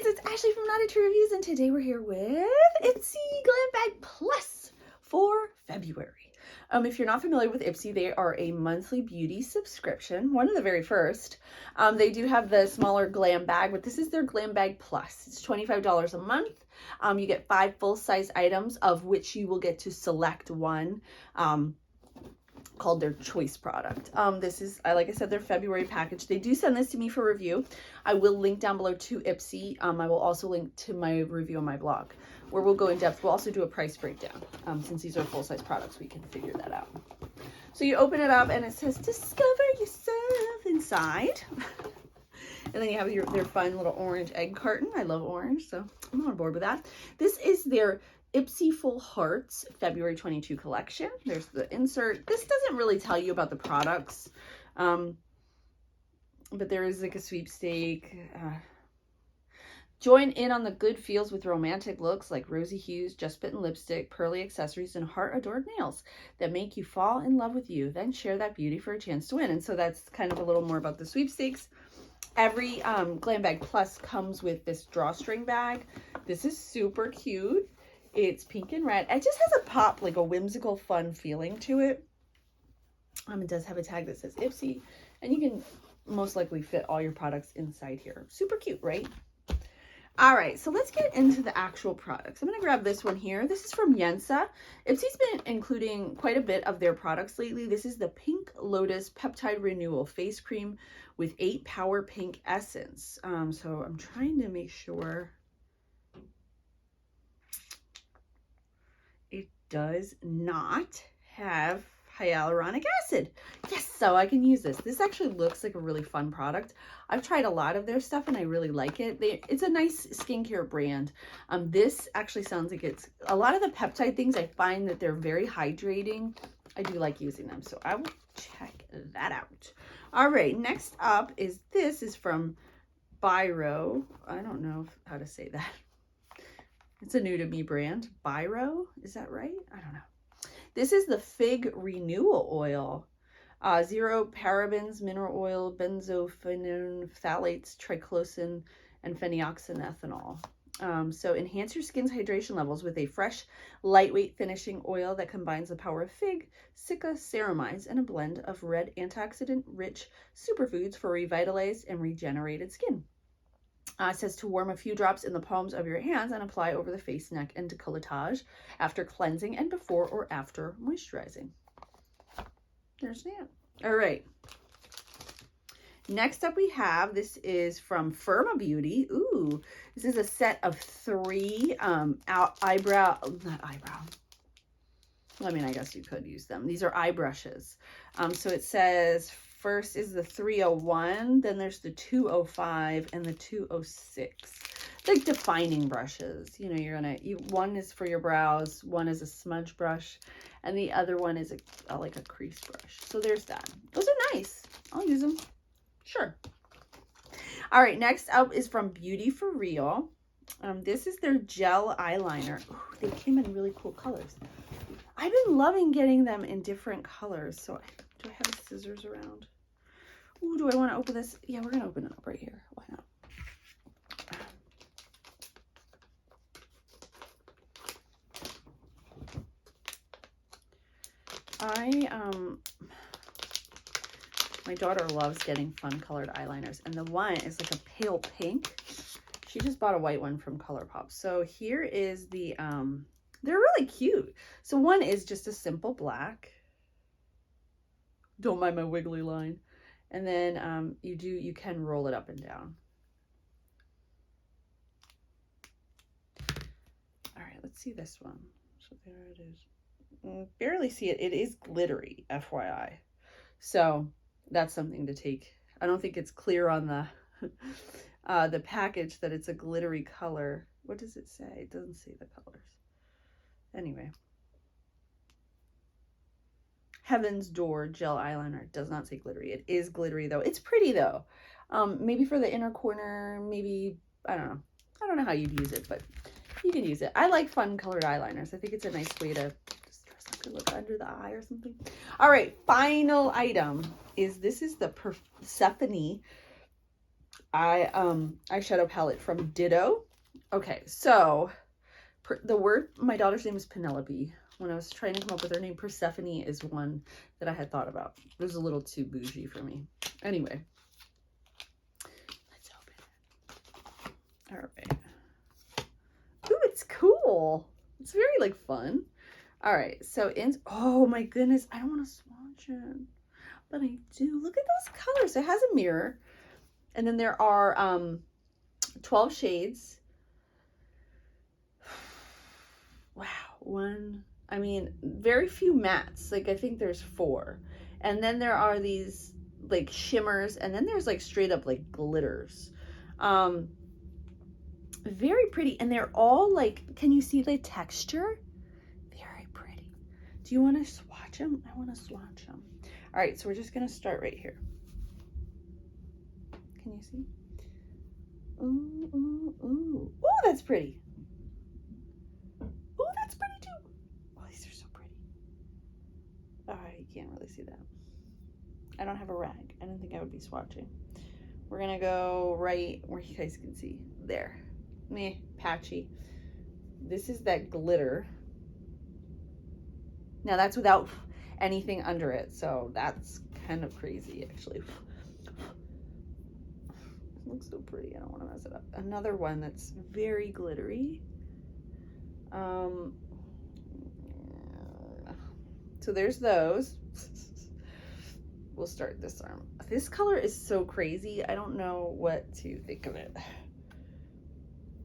guys, it's Ashley from Not a True Reviews, and today we're here with Ipsy Glam Bag Plus for February. If you're not familiar with Ipsy, they are a monthly beauty subscription, one of the very first. They do have the smaller glam bag, but this is their Glam Bag Plus. It's $25 a month. You get 5 full-size items, of which you will get to select one. Called their choice product. This is, like I said, their February package. They do send this to me for review. I will link down below to Ipsy. I will also link to my review on my blog, where we'll go in depth. We'll also do a price breakdown. Since these are full-size products, we can figure that out. So you open it up and it says, discover yourself inside. And then you have their fun little orange egg carton. I love orange, so I'm on board with that. This is their Ipsy Full Hearts February 22 collection. There's the insert. This doesn't really tell you about the products, but there is like a sweepstake. Join in on the good feels with romantic looks like rosy hues, just bitten lipstick, pearly accessories, and heart-adored nails that make you fall in love with you. Then share that beauty for a chance to win. And so that's kind of a little more about the sweepstakes. Every Glam Bag Plus comes with this drawstring bag. This is super cute. It's pink and red. It just has a pop, like a whimsical, fun feeling to it. It does have a tag that says Ipsy, and you can most likely fit all your products inside here. Super cute, right? All right, so let's get into the actual products. I'm going to grab this one here. This is from Yensa. Ipsy's been including quite a bit of their products lately. This is the Pink Lotus Peptide Renewal Face Cream with 8 Power Pink Essence. So I'm trying to make sure it does not have hyaluronic acid. Yes, so I can use this. This actually looks like a really fun product. I've tried a lot of their stuff and I really like it. It's a nice skincare brand. This actually sounds like it's a lot of the peptide things. I find that they're very hydrating. I do like using them, so I will check that out. All right, next up is this is from Biro. I don't know how to say that. It's a new to me brand. Biro, is that right? I don't know. This is the Fig Renewal Oil. 0 parabens, mineral oil, benzophenone, phthalates, triclosan, and phenioxyethanol. So enhance your skin's hydration levels with a fresh, lightweight finishing oil that combines the power of fig, cica, ceramides, and a blend of red antioxidant-rich superfoods for revitalized and regenerated skin. It says to warm a few drops in the palms of your hands and apply over the face, neck, and décolletage after cleansing and before or after moisturizing. There's that. All right. Next up we have, this is from Firma Beauty. Ooh, this is a set of 3 eyebrow, not eyebrow. I mean, I guess you could use them. These are eye brushes. So it says first is the 301, then there's the 205 and the 206. Like defining brushes. You know, one is for your brows, one is a smudge brush, and the other one is like a crease brush. So there's that. Those are nice. I'll use them. Sure. All right, next up is from Beauty For Real. This is their gel eyeliner. Ooh, they came in really cool colors. I've been loving getting them in different colors. So do I have scissors around? Ooh, do I want to open this? Yeah, we're going to open it up right here. Why not? My daughter loves getting fun colored eyeliners, and the one is like a pale pink. She just bought a white one from ColourPop. So here is the, they're really cute. So one is just a simple black. Don't mind my wiggly line. And then you can roll it up and down. All right, let's see this one. So there it is. Barely see it. It is glittery, FYI. So that's something to take. I don't think it's clear on the package that it's a glittery color. What does it say? It doesn't say the colors. Anyway. Heaven's Door gel eyeliner. Does not say glittery. It is glittery though. It's pretty though. Maybe for the inner corner, maybe, I don't know. I don't know how you'd use it, but you can use it. I like fun colored eyeliners. I think it's a nice way to just dress up a look under the eye or something. All right, final item is, this is the Persephone eyeshadow palette from Ditto. Okay, so the word, my daughter's name is Penelope. When I was trying to come up with her name, Persephone is one that I had thought about. It was a little too bougie for me. Anyway, let's open it. All right. Ooh, it's cool. It's very like fun. All right, so oh my goodness, I don't want to swatch it, but I do. Look at those colors. It has a mirror, and then there are 12 shades. Wow, I mean, very few mattes. Like I think there's 4, and then there are these like shimmers, and then there's like straight up like glitters. Very pretty, and they're all like, can you see the texture? Very pretty. Do you want to swatch them? I want to swatch them. All right, so we're just gonna start right here. Can you see? Ooh, ooh, ooh. Ooh, that's pretty. Ooh, that's pretty too. Oh, these are so pretty. Oh, you can't really see that. I don't have a rag. I don't think I would be swatching. We're gonna go right where you guys can see. There. Meh, patchy. This is that glitter. Now that's without anything under it, so that's kind of crazy actually. It looks so pretty. I don't want to mess it up. Another one that's very glittery. So there's those. We'll start this arm. This color is so crazy. I don't know what to think of it.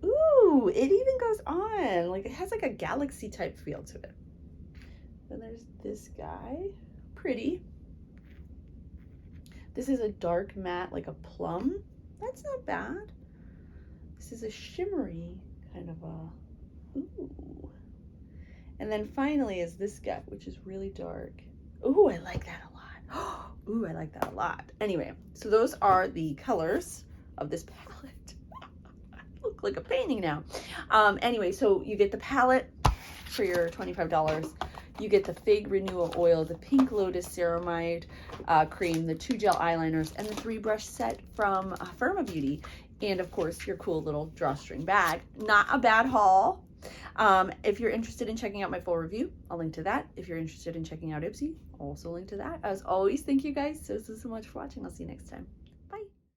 Ooh, it even goes on. Like it has like a galaxy type feel to it. Then there's this guy. Pretty. This is a dark matte, like a plum. That's not bad. This is a shimmery kind of a, ooh. And then finally is this guy, which is really dark. Ooh, I like that a lot. Ooh, I like that a lot. Anyway, so those are the colors of this palette. I look like a painting now. Anyway, so you get the palette for your $25. You get the Fig Renewal Oil, the Pink Lotus Ceramide Cream, the 2 gel eyeliners, and the 3 brush set from Firma Beauty. And of course, your cool little drawstring bag. Not a bad haul. If you're interested in checking out my full review, I'll link to that. If you're interested in checking out Ipsy, I'll also link to that. As always, thank you guys so much for watching. I'll see you next time.